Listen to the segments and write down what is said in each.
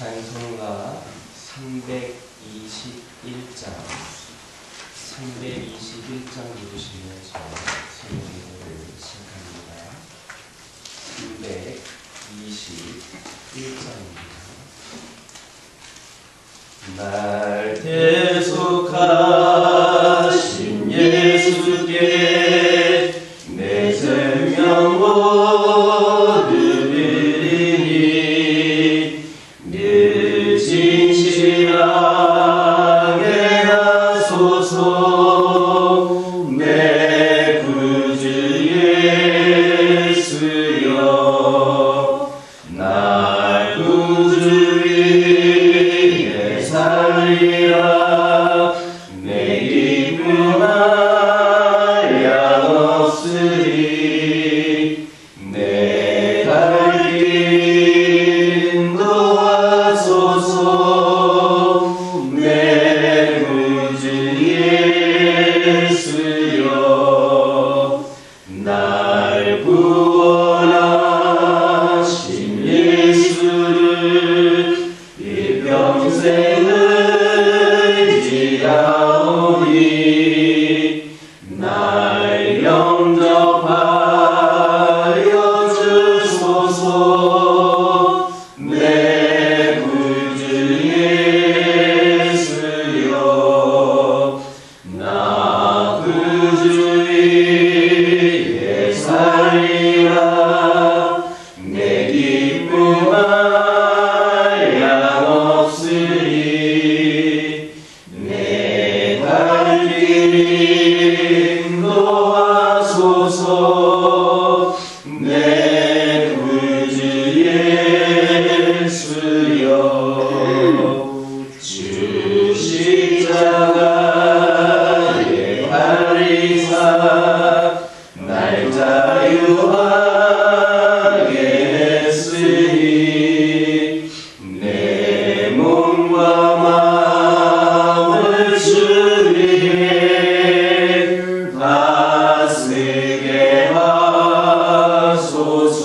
찬송가 321장 부르시면서 성경을 시작합니다. 321장입니다. 날 대속하신 예수께 내 생명 얻으리니 늘 진실하게 하소서. 내 구주 예수여, 날 구주 위에 살리라. 내 기쁨아 양없으리. 내 갈 길 인도하소서. 내 구주 예수여, 날 구원하신 예수를 일평생 의지하오니 날 영접하여 주소서. 내 구주 예수여, 나 구주 위에 살리라. 내 기쁨아 양없으리. 내 갈 길 인도하소서. 내 구주 예수여, 주 십자가에 달리사 날 자유하게 했으니 내 몸과 마음을 주님께 다스게 하소서.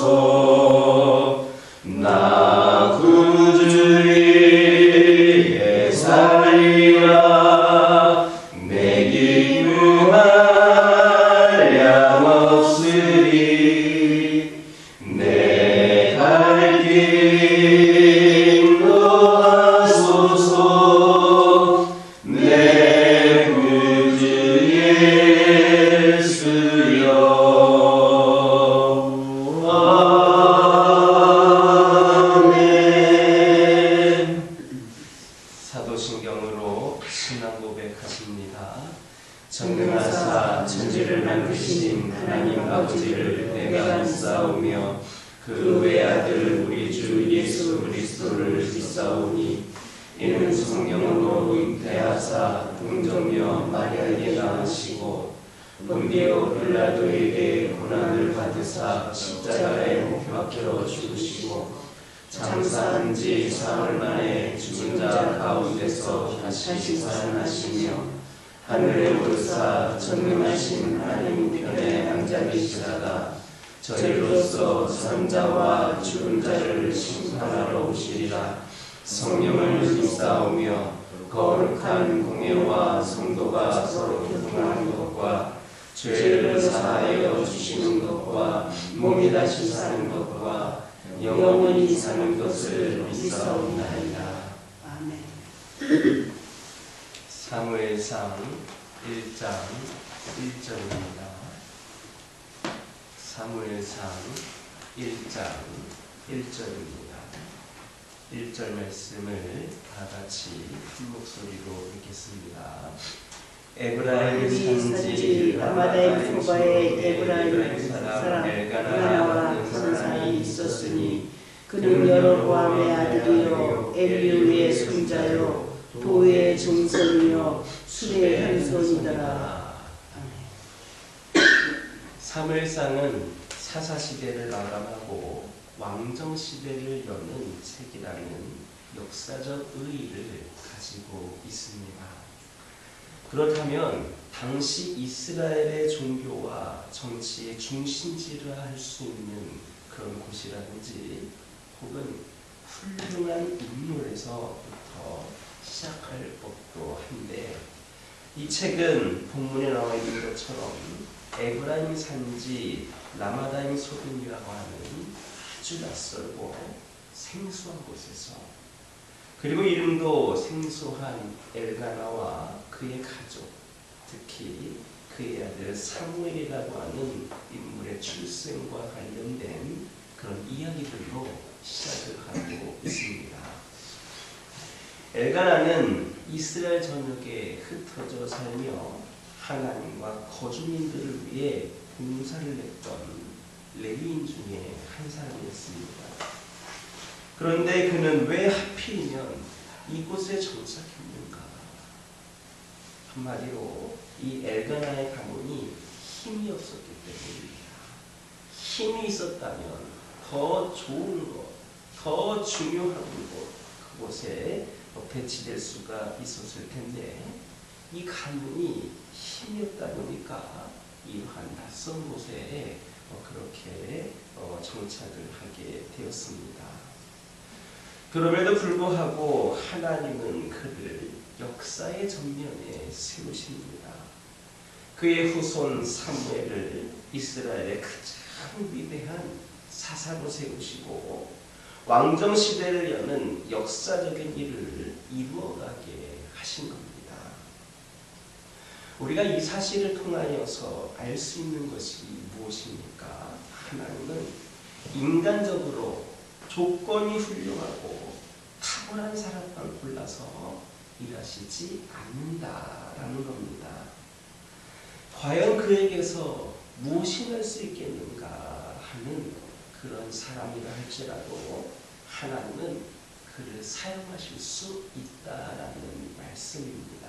나 구주 위에 살리라. 내 기쁨아 양없으리. 내 갈 길 인도하소서. 내 구주 예수여. 아멘. 사도신경으로 신앙 고백하십니다. 전능하사 천지를 만드신 하나님 아버지를 내가 믿사오며 그 외아들 우리 주 예수 그리스도를 믿사오니 이는 성령으로 잉태하사 동정녀 마리아에게 낳으시고 본디오 빌라도에게 고난을 받으사 십자가에 못 박혀 죽으시고 장사한 지 사흘 만에 죽은 자 가운데서 다시 살아나시며 하늘에 오르사 전능하신 하나님 우편에 앉아 계시다가 저희로서 산 자와 죽은 자를 심판하러 오시리라. 성령을 믿사오며 거룩한 공예와 성도가 서로 교통하는 것과 죄를 사하여 주시는 것과 몸이 다시 사는 것과 영원히 사는 것을 믿사옵나이다. 아멘. 사무엘상 1장 1절입니다. 사무엘상 1장 1절입니다. 1절 말씀을 다같이 큰 목소리로 읽겠습니다. 에브라임 산지 라마다임 소바에 에브라임 사람 엘가나와 하는 사람이 있었으니 그는 여로보암의 아들이요 엘리우의 손자요 도의 종손이요 술의 현손이더라. 사무엘상은 사사시대를 마감하고 왕정시대를 여는 책이라는 역사적 의의를 가지고 있습니다. 그렇다면 당시 이스라엘의 종교와 정치의 중심지라 할 수 있는 그런 곳이라든지 혹은 훌륭한 인물에서부터 시작할 법도 한데, 이 책은 본문에 나와 있는 것처럼 에브라임 산지 라마다임 소돔이라고 하는 아주 낯설고 생소한 곳에서, 그리고 이름도 생소한 엘가나와 그의 가족, 특히 그의 아들 사무엘이라고 하는 인물의 출생과 관련된 그런 이야기들로 시작을 하고 있습니다. 엘가나는 이스라엘 전역에 흩어져 살며 하나님과 거주민들을 위해 봉사를 했던 레위인 중에 한 사람이었습니다. 그런데 그는 왜 하필이면 이곳에 정착했는가? 한마디로 이 엘가나의 가문이 힘이 없었기 때문입니다. 힘이 있었다면 더 좋은 것, 더 중요한 곳, 그곳에 배치될 수가 있었을 텐데, 이 가문이 힘이 없다 보니까 이러한 낯선 곳에 그렇게 정착을 하게 되었습니다. 그럼에도 불구하고 하나님은 그를 역사의 전면에 세우십니다. 그의 후손 사무엘을 이스라엘의 가장 위대한 사사로 세우시고 왕정 시대를 여는 역사적인 일을 이루어가게 하신 겁니다. 우리가 이 사실을 통하여서 알 수 있는 것이 무엇입니까? 하나님은 인간적으로 조건이 훌륭하고 탁월한 사람만 골라서 일하시지 않는다라는 겁니다. 과연 그에게서 무엇이 날 수 있겠는가 하는 그런 사람이라 할지라도 하나님은 그를 사용하실 수 있다라는 말씀입니다.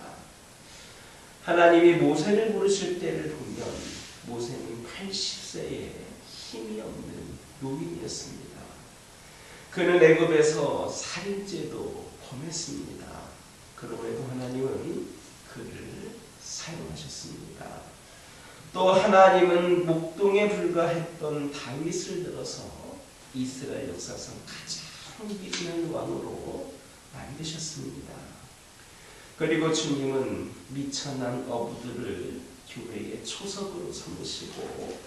하나님이 모세를 부르실 때를 보면 모세는 80세에 힘이 없는 노인이었습니다. 그는 애굽에서 살인죄도 범했습니다. 그럼에도 하나님은 그를 사용하셨습니다. 또 하나님은 목동에 불과했던 다윗을 들어서 이스라엘 역사상 가장 위대한 왕으로 만드셨습니다. 그리고 주님은 미천한 어부들을 교회의 초석으로 삼으시고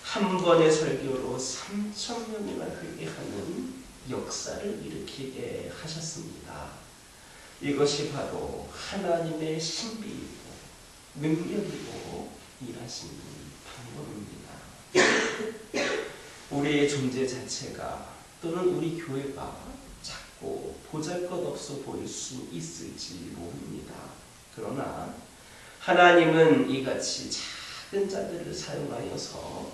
한 번의 설교로 3,000명이나 회개하는 역사를 일으키게 하셨습니다. 이것이 바로 하나님의 신비이고 능력이고 일하시는 방법입니다. 우리의 존재 자체가 또는 우리 교회가 작고 보잘것없어 보일 수 있을지 모릅니다. 그러나 하나님은 이같이 작은 자들을 사용하여서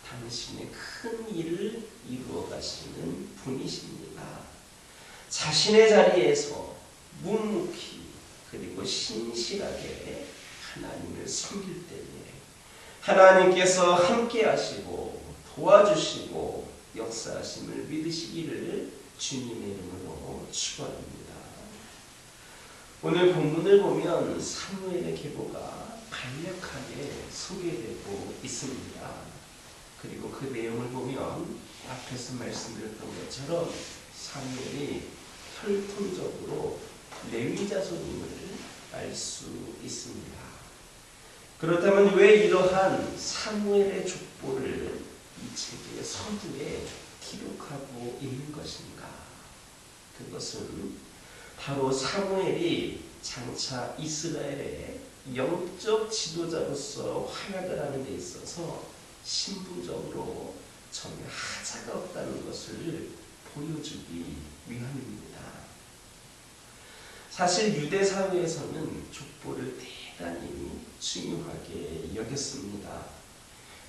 당신의 큰 일을 이루어 가시는 분이십니다. 자신의 자리에서 묵묵히 그리고 신실하게 하나님을 섬길 때에 하나님께서 함께 하시고 도와주시고 역사하심을 믿으시기를 주님의 이름으로 축원합니다. 오늘 본문을 보면 사무엘의 계보가 간략하게 소개되고 있습니다. 그리고 그 내용을 보면 앞에서 말씀드렸던 것처럼 사무엘이 혈통적으로 레위 자손임을 알 수 있습니다. 그렇다면 왜 이러한 사무엘의 족보를 이 책의 서두에 기록하고 있는 것인가? 그것은 바로 사무엘이 장차 이스라엘의 영적 지도자로서 활약을 하는 데 있어서 신분적으로 전혀 하자가 없다는 것을 보여주기 위함입니다. 사실 유대 사회에서는 족보를 대단히 중요하게 여겼습니다.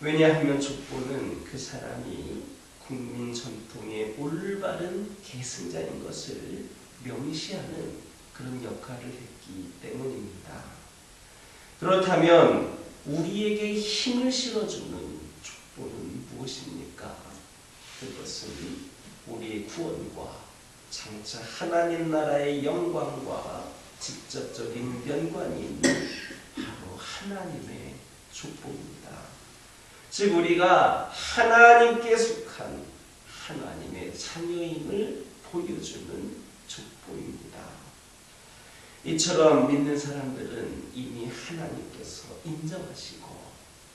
왜냐하면 족보는 그 사람이 국민 전통의 올바른 계승자인 것을 명시하는 그런 역할을 했기 때문입니다. 그렇다면 우리에게 힘을 실어주는 족보는 무엇입니까? 그것은 우리의 구원과 장차 하나님 나라의 영광과 직접적인 연관이 있는 바로 하나님의 족보입니다. 즉 우리가 하나님께 속한 하나님의 자녀임을 보여주는 족보입니다. 이처럼 믿는 사람들은 이미 하나님께서 인정하시고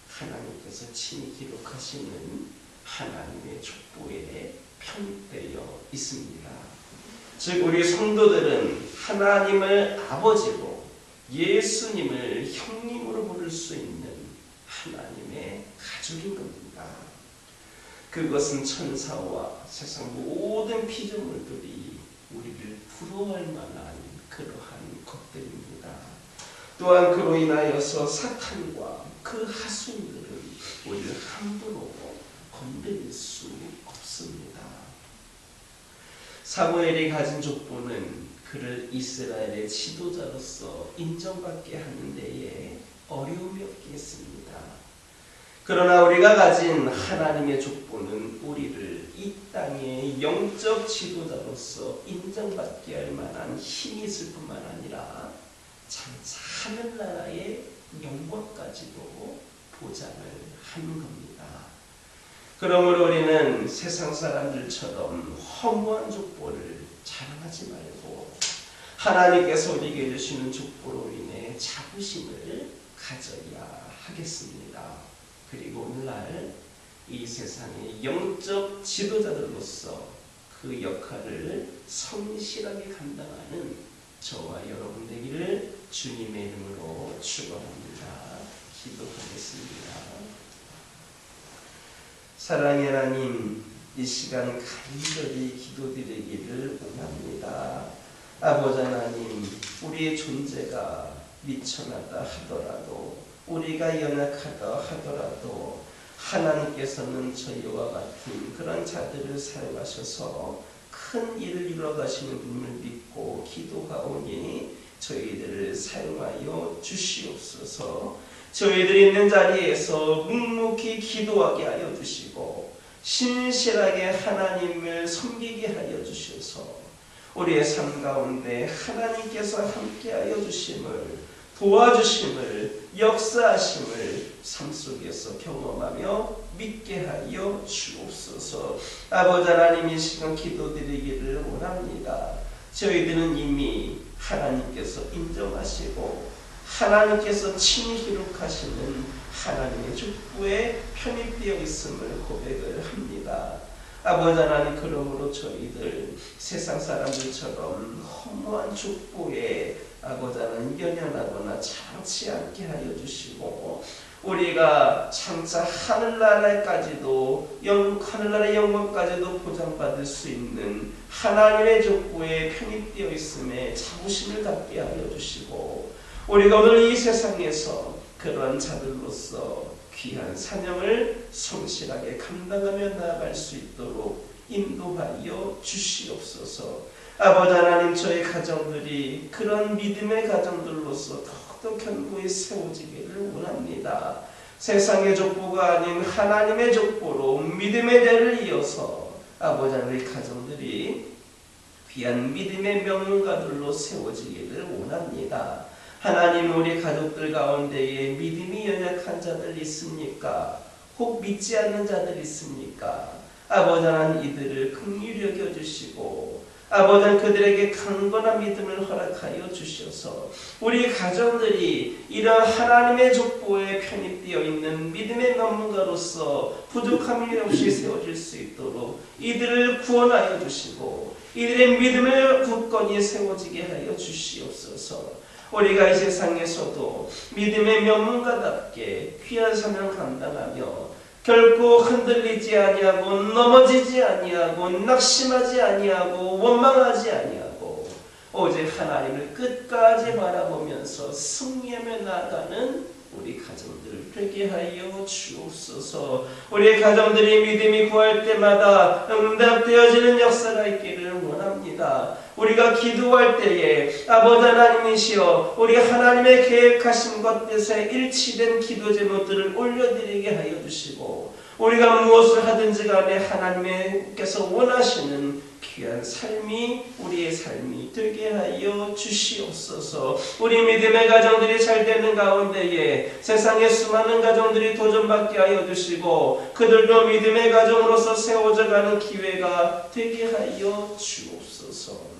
하나님께서 친히 기록하시는 하나님의 족보에 편입되어 있습니다. 즉 우리 성도들은 하나님을 아버지로 예수님을 형님으로 부를 수 있는 하나님의 가족인 겁니다. 그것은 천사와 세상 모든 피조물들이 우리를 부러워할 만한 그러한 것들입니다. 또한 그로 인하여서 사탄과 그 하수인들은 우리를 함부로 건드릴 수 없습니다. 사무엘이 가진 족보는 그를 이스라엘의 지도자로서 인정받게 하는 데에 어려움이 없겠습니다. 그러나 우리가 가진 하나님의 족보는 우리를 이 땅의 영적 지도자로서 인정받게 할 만한 힘이 있을 뿐만 아니라 장차 하늘나라의 영광까지도 보장을 하는 겁니다. 그러므로 우리는 세상 사람들처럼 허무한 족보를 자랑하지 말고 하나님께서 우리에게 주시는 족보로 인해 자부심을 가져야 하겠습니다. 그리고 오늘날 이 세상의 영적 지도자들로서 그 역할을 성실하게 감당하는 저와 여러분 되기를 주님의 이름으로 축원합니다. 기도하겠습니다. 사랑의 하나님, 이 시간 간절히 기도드리기를 원합니다. 아버지 하나님, 우리의 존재가 미천하다 하더라도 우리가 연약하다 하더라도 하나님께서는 저희와 같은 그런 자들을 사용하셔서 큰 일을 이루어가시는 분을 믿고 기도하오니 저희들을 사용하여 주시옵소서. 저희들이 있는 자리에서 묵묵히 기도하게 하여 주시고 신실하게 하나님을 섬기게 하여 주셔서 우리의 삶 가운데 하나님께서 함께하여 주심을 도와주심을 역사하심을 삶 속에서 경험하며 믿게 하여 주옵소서. 아버지 하나님, 이 시간 기도드리기를 원합니다. 저희들은 이미 하나님께서 인정하시고 하나님께서 친히 기록하시는 하나님의 족보에 편입되어 있음을 고백을 합니다. 아버지 하나님, 그러므로 저희들 세상 사람들처럼 허무한 족보에 아버지 하나님 연연하거나 참지 않게 하여 주시고 우리가 장차 하늘나라까지도 하늘나라의 영광까지도 보장받을 수 있는 하나님의 족보에 편입되어 있음에 자부심을 갖게 하여 주시고 우리가 오늘 이 세상에서 그러한 자들로서 귀한 사명을 성실하게 감당하며 나아갈 수 있도록 인도하여 주시옵소서. 아버지 하나님, 저희 가정들이 그런 믿음의 가정들로서 더욱더 견고히 세워지기를 원합니다. 세상의 족보가 아닌 하나님의 족보로 믿음의 대를 이어서 아버지 하나님, 가정들이 귀한 믿음의 명문가들로 세워지기를 원합니다. 하나님, 우리 가족들 가운데에 믿음이 연약한 자들 있습니까? 혹 믿지 않는 자들 있습니까? 아버지 하나님, 이들을 긍휼히 여겨주시고 아버지 하나님, 그들에게 강건한 믿음을 허락하여 주셔서 우리 가정들이 이런 하나님의 족보에 편입되어 있는 믿음의 전문가로서 부족함이 없이 세워질 수 있도록 이들을 구원하여 주시고 이들의 믿음을 굳건히 세워지게 하여 주시옵소서. 우리가 이 세상에서도 믿음의 명문가답게 귀한 사명 감당하며 결코 흔들리지 아니하고 넘어지지 아니하고 낙심하지 아니하고 원망하지 아니하고 오직 하나님을 끝까지 바라보면서 승리하며 나아가는 우리 가정들 되게 하여 주옵소서. 우리 가정들이 믿음이 구할 때마다 응답되어지는 역사가 있기를 원합니다. 우리가 기도할 때에 아버지 하나님이시여 우리 하나님의 계획하신 것 뜻에 일치된 기도 제목들을 올려드리게 하여 주시고 우리가 무엇을 하든지 간에 하나님께서 원하시는 귀한 삶이 우리의 삶이 되게 하여 주시옵소서. 우리 믿음의 가정들이 잘 되는 가운데에 세상의 수많은 가정들이 도전받게 하여 주시고 그들도 믿음의 가정으로서 세워져가는 기회가 되게 하여 주옵소서.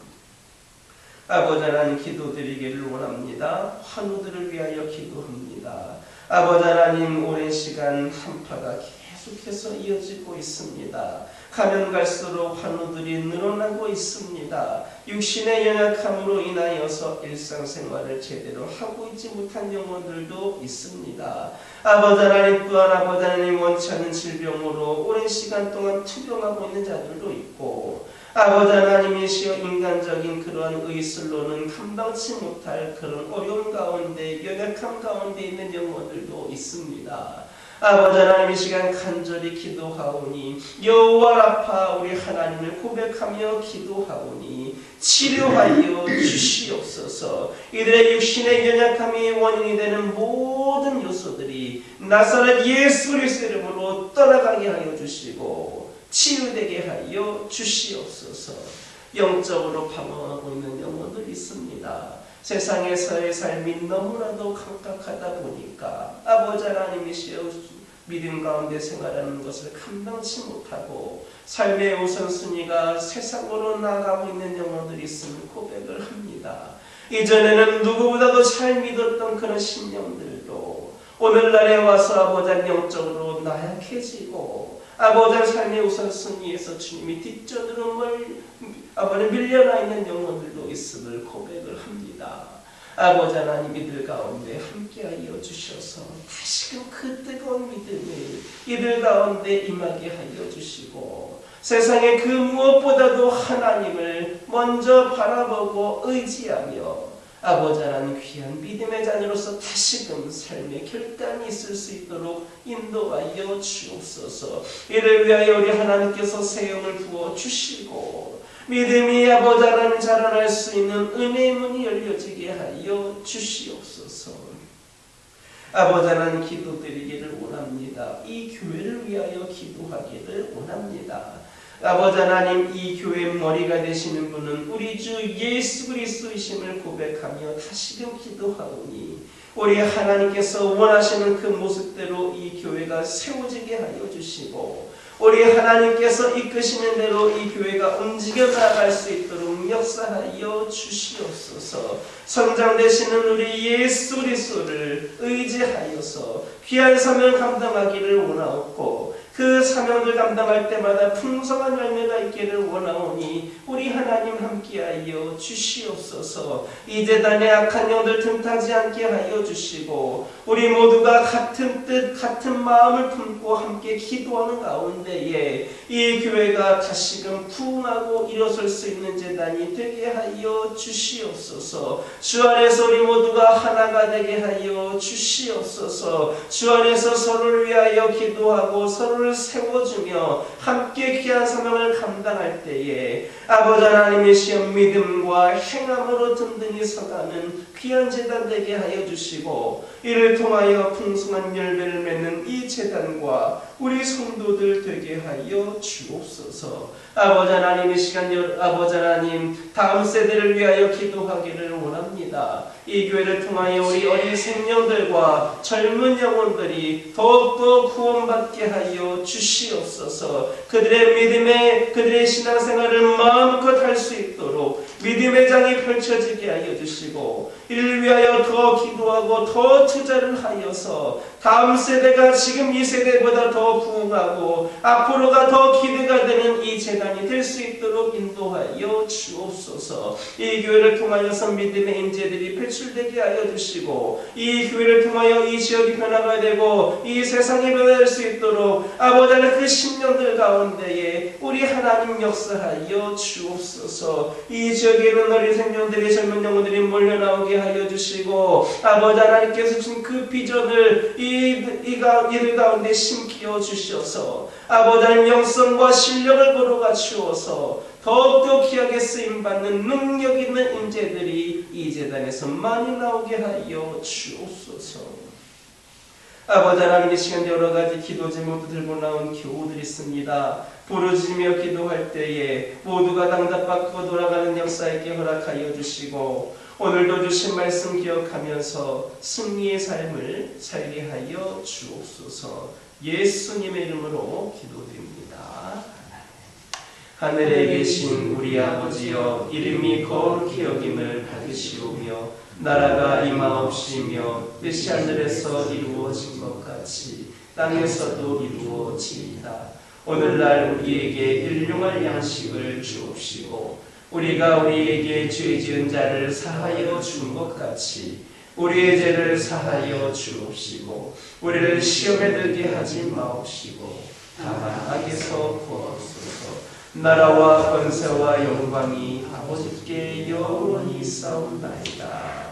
아버지 하나님 기도드리기를 원합니다. 환우들을 위하여 기도합니다. 아버지 하나님 오랜 시간 한파가 계속해서 이어지고 있습니다. 가면 갈수록 환우들이 늘어나고 있습니다. 육신의 연약함으로 인하여서 일상생활을 제대로 하고 있지 못한 영혼들도 있습니다. 아버지 하나님 또한 아버지 하나님 원치 않는 질병으로 오랜 시간 동안 투병하고 있는 자들도 있고 아버지 하나님이시여 인간적인 그러한 의술로는 감당치 못할 그런 어려움 가운데 연약함 가운데 있는 영혼들도 있습니다. 아버지 하나님 이 시간 간절히 기도하오니 여호와 라파 우리 하나님을 고백하며 기도하오니 치료하여 주시옵소서. 이들의 육신의 연약함이 원인이 되는 모든 요소들이 나사렛 예수 그리스도의 이름으로 떠나가게 하여 주시고 치유되게 하여 주시옵소서. 영적으로 방황하고 있는 영혼들이 있습니다. 세상에서의 삶이 너무나도 각박하다 보니까 아버지 하나님이시여 믿음 가운데 생활하는 것을 감당치 못하고 삶의 우선순위가 세상으로 나아가고 있는 영혼들이 있음을 고백을 합니다. 이전에는 누구보다도 잘 믿었던 그런 신령들도 오늘날에 와서 아버지 영적으로 나약해지고 아버지 삶의 우선순위에서 주님이 뒷전으로 밀려나 있는 영혼들도 있음을 고백을 합니다. 아버지 하나님 이들 가운데 함께하여 주셔서 다시금 그 뜨거운 믿음을 이들 가운데 임하게 하여 주시고 세상에 그 무엇보다도 하나님을 먼저 바라보고 의지하며 아버지 하나님 귀한 믿음의 자녀로서 다시금 삶의 결단이 있을 수 있도록 인도하여 주옵소서. 이를 위하여 우리 하나님께서 새 영을 부어 주시고 믿음이 아버지 하나님 자라날 수 있는 은혜의 문이 열려지게 하여 주시옵소서. 아버지 하나님 기도드리기를 원합니다. 이 교회를 위하여 기도하기를 원합니다. 아버지 하나님 이 교회의 머리가 되시는 분은 우리 주 예수 그리스도이심을 고백하며 다시금 기도하오니 우리 하나님께서 원하시는 그 모습대로 이 교회가 세워지게 하여 주시고 우리 하나님께서 이끄시는 대로 이 교회가 움직여 나아갈 수 있도록 역사하여 주시옵소서. 성장되시는 우리 예수 그리스도를 의지하여서 귀한 사명 감당하기를 원하옵고 그 사명을 감당할 때마다 풍성한 열매가 있기를 원하오니 우리 하나님 함께하여 주시옵소서. 이 재단의 악한 영들 틈타지 않게 하여 주시고 우리 모두가 같은 뜻 같은 마음을 품고 함께 기도하는 가운데에 이 교회가 다시금 부흥하고 일어설 수 있는 재단이 되게 하여 주시옵소서. 주 안에서 우리 모두가 하나가 되게 하여 주시옵소서. 주 안에서 서로를 위하여 기도하고 서로를 세워주며 함께 귀한 사명을 감당할 때에 아버지 하나님의 시험 믿음과 행함으로 든든히 서가는 귀한 재단 되게 하여 주시고 이를 통하여 풍성한 열매를 맺는 이 재단과 우리 성도들 되게 하여 주옵소서. 아버지 하나님 이 시간 아버지 하나님 다음 세대를 위하여 기도하기를 원합니다. 이 교회를 통하여 우리 어린 생명들과 젊은 영혼들이 더욱더 구원받게 하여 주시옵소서. 그들의 신앙생활을 마음껏 할 수 있도록 믿음의 장이 펼쳐지게 하여 주시고 이를 위하여 더 기도하고 더 투자를 하여서 다음 세대가 지금 이 세대보다 더 부흥하고 앞으로가 더 기대가 되는 이 재단이 될 수 있도록 인도하여 주옵소서. 이 교회를 통하여서 믿음의 인재들이 배출되게 하여 주시고 이 교회를 통하여 이 지역이 변화가 되고 이 세상이 변화될 수 있도록 아버지 하나님 그 심령들 가운데에 우리 하나님 역사하여 주옵소서. 이 지역에 있는 어린 생명들이 젊은 영혼들이 몰려나오게 하여 주시고 아버지 하나님께서 주신 그 비전을 이들 가운데 심기어 주셔서 아버지 하나님 영성과 실력을 보러 갖추어서 더욱더 귀하게 쓰임받는 능력 있는 인재들이 이 재단에서 많이 나오게 하여 주옵소서. 아버지 하나님, 이 시간 여러 가지 기도 제목도 들고 나온 교우들이 있습니다. 부르짖으며 기도할 때에 모두가 당답받고 돌아가는 역사 있게 허락하여 주시고, 오늘도 주신 말씀 기억하면서 승리의 삶을 살게 하여 주옵소서. 예수님의 이름으로 기도드립니다. 하늘에 계신 우리 아버지여, 이름이 거룩히 여김을 받으시오며 나라가 임하옵시며 뜻이 하늘에서 이루어진 것 같이 땅에서도 이루어지이다. 오늘날 우리에게 일용할 양식을 주옵시고, 우리가 우리에게 죄 지은 자를 사하여 준 것 같이 우리의 죄를 사하여 주옵시고, 우리를 시험에 들게 하지 마옵시고 다만 악에서 구하옵소서. 나라와 권세와 영광이 아버지께 영원히 있사옵나이다.